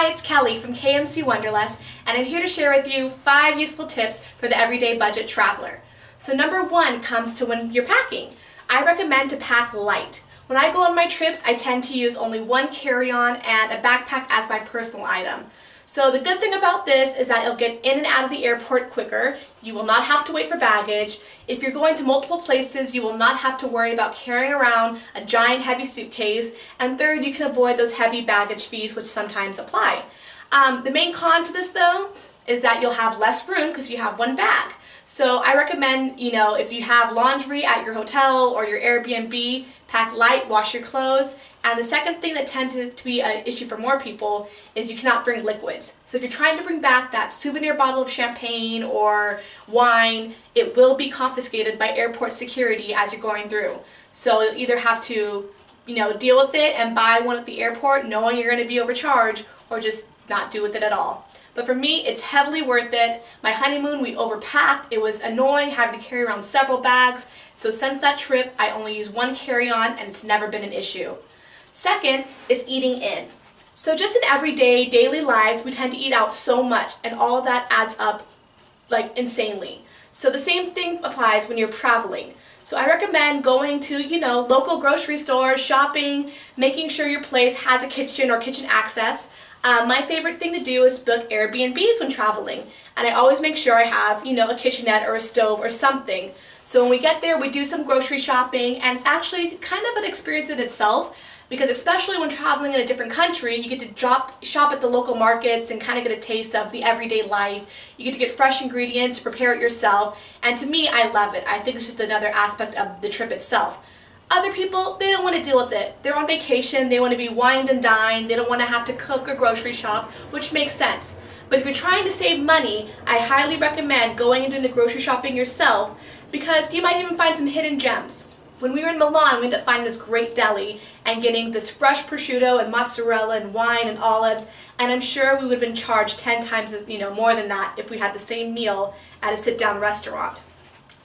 Hi, it's Kelly from KMC Wonderlust, and I'm here to share with you 5 useful tips for the everyday budget traveler. So number 1 comes to when you're packing. I recommend to pack light. When I go on my trips, I tend to use only one carry-on and a backpack as my personal item. So the good thing about this is that it'll get in and out of the airport quicker. You will not have to wait for baggage. If you're going to multiple places, you will not have to worry about carrying around a giant heavy suitcase. And third, you can avoid those heavy baggage fees which sometimes apply. The main con to this though is that you'll have less room because you have one bag. So I recommend, if you have laundry at your hotel or your Airbnb, pack light, wash your clothes. And the second thing that tends to be an issue for more people is you cannot bring liquids. So if you're trying to bring back that souvenir bottle of champagne or wine, it will be confiscated by airport security as you're going through. So you'll either have to, deal with it and buy one at the airport knowing you're going to be overcharged, or just not do with it at all. But for me, it's heavily worth it. My honeymoon, we overpacked. It was annoying having to carry around several bags. So since that trip, I only use one carry-on and it's never been an issue. Second is eating in. So just in everyday, daily lives, we tend to eat out so much, and all of that adds up like insanely. So the same thing applies when you're traveling. So I recommend going to, local grocery stores, shopping, making sure your place has a kitchen or kitchen access. My favorite thing to do is book Airbnbs when traveling, and I always make sure I have, a kitchenette or a stove or something. So when we get there, we do some grocery shopping, and it's actually kind of an experience in itself, because especially when traveling in a different country, you get to shop at the local markets and kind of get a taste of the everyday life. You get to get fresh ingredients, prepare it yourself, and to me, I love it. I think it's just another aspect of the trip itself. Other people, they don't want to deal with it. They're on vacation, they want to be wined and dined, they don't want to have to cook or grocery shop, which makes sense. But if you're trying to save money, I highly recommend going and doing the grocery shopping yourself, because you might even find some hidden gems. When we were in Milan, we ended up finding this great deli and getting this fresh prosciutto and mozzarella and wine and olives, and I'm sure we would have been charged 10 times more than that if we had the same meal at a sit-down restaurant.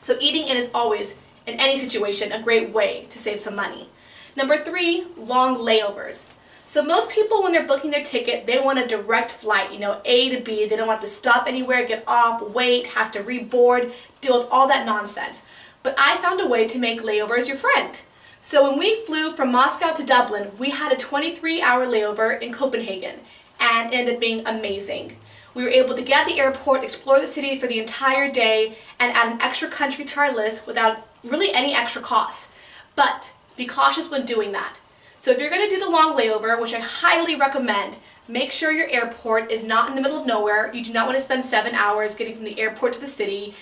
So eating in is always, in any situation, a great way to save some money. Number 3, long layovers. So most people, when they're booking their ticket, they want a direct flight, A to B. They don't have to stop anywhere, get off, wait, have to reboard, deal with all that nonsense. But I found a way to make layovers your friend. So when we flew from Moscow to Dublin, we had a 23-hour layover in Copenhagen, and it ended up being amazing. We were able to get at the airport, explore the city for the entire day, and add an extra country to our list without really any extra cost. But be cautious when doing that. So if you're going to do the long layover, which I highly recommend, make sure your airport is not in the middle of nowhere. You do not want to spend 7 hours getting from the airport to the city.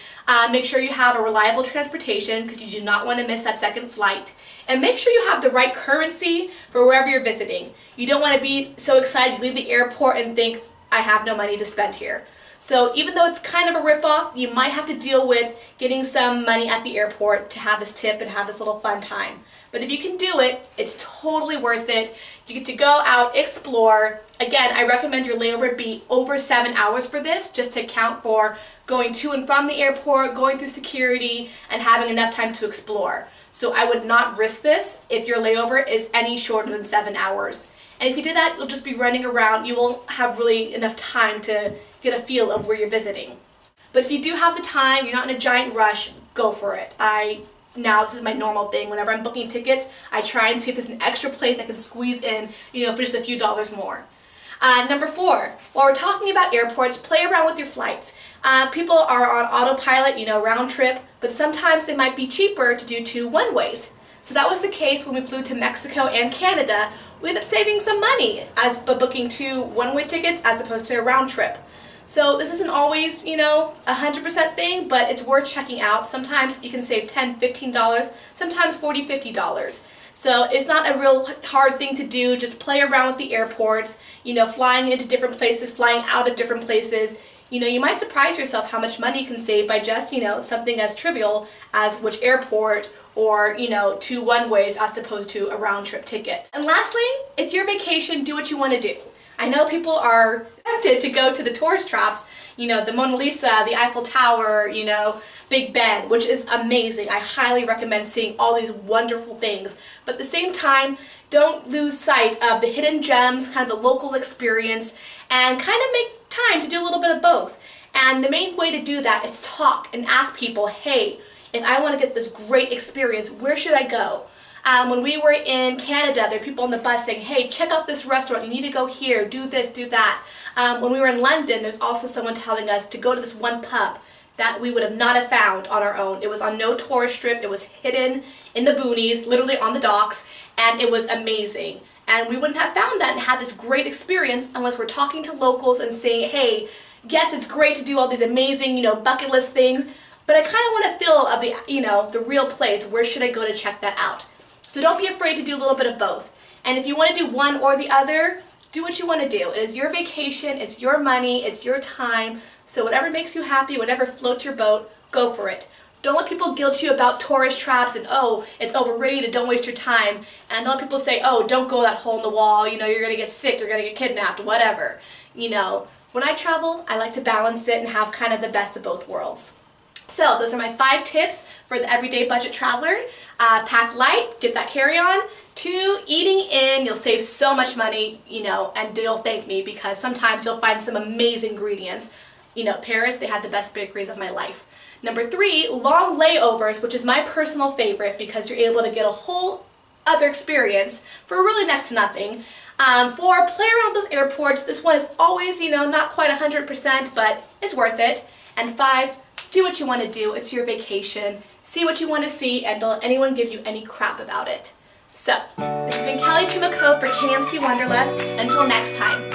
Make sure you have a reliable transportation, because you do not want to miss that second flight. And make sure you have the right currency for wherever you're visiting. You don't want to be so excited to leave the airport and think, I have no money to spend here. So even though it's kind of a ripoff, you might have to deal with getting some money at the airport to have this tip and have this little fun time. But if you can do it, it's totally worth it. You get to go out, explore. Again, I recommend your layover be over 7 hours for this, just to account for going to and from the airport, going through security, and having enough time to explore. So I would not risk this if your layover is any shorter than 7 hours. And if you did that, you'll just be running around. You won't have really enough time to get a feel of where you're visiting. But if you do have the time, you're not in a giant rush, go for it. Now this is my normal thing. Whenever I'm booking tickets, I try and see if there's an extra place I can squeeze in, for just a few dollars more. Number 4, while we're talking about airports, play around with your flights. People are on autopilot, round trip, but sometimes it might be cheaper to do 2 one-ways. So that was the case when we flew to Mexico and Canada. We ended up saving some money by booking 2 one-way tickets as opposed to a round trip. So this isn't always, 100% thing, but it's worth checking out. Sometimes you can save $10, $15, sometimes $40, $50. So it's not a real hard thing to do. Just play around with the airports, flying into different places, flying out of different places. You might surprise yourself how much money you can save by just, something as trivial as which airport, or 2 one-ways as opposed to a round-trip ticket. And lastly, it's your vacation, do what you want to do. I know people are tempted to go to the tourist traps, the Mona Lisa, the Eiffel Tower, Big Ben, which is amazing. I highly recommend seeing all these wonderful things. But at the same time, Don't lose sight of the hidden gems, kind of the local experience, and kind of make time to do a little bit of both. And the main way to do that is to talk and ask people, hey, if I want to get this great experience, where should I go? When we were in Canada, there were people on the bus saying, hey, check out this restaurant, you need to go here, do this, do that. When we were in London, there's also someone telling us to go to this one pub that we would have not have found on our own. It was on no tourist strip, it was hidden in the boonies, literally on the docks, and it was amazing. And we wouldn't have found that and had this great experience unless we're talking to locals and saying, hey, yes, it's great to do all these amazing, bucket list things, but I kind of want a feel of the, the real place. Where should I go to check that out? So don't be afraid to do a little bit of both. And if you want to do one or the other, do what you want to do. It is your vacation, it's your money, it's your time. So whatever makes you happy, whatever floats your boat, go for it. Don't let people guilt you about tourist traps and, oh, it's overrated, don't waste your time. And don't let people say, oh, don't go that hole in the wall, you're going to get sick, you're going to get kidnapped, whatever. When I travel, I like to balance it and have kind of the best of both worlds. So those are my 5 tips for the everyday budget traveler. Pack light, get that carry-on. 2, eating in, you'll save so much money, and you'll thank me because sometimes you'll find some amazing ingredients. Paris, they had the best bakeries of my life. Number 3, long layovers, which is my personal favorite because you're able to get a whole other experience for really next to nothing. 4, play around those airports. This one is always, not quite 100%, but it's worth it. And 5, do what you want to do. It's your vacation. See what you want to see, and don't let anyone give you any crap about it. So, this has been Kelly Chimako for KMC Wanderlust. Until next time.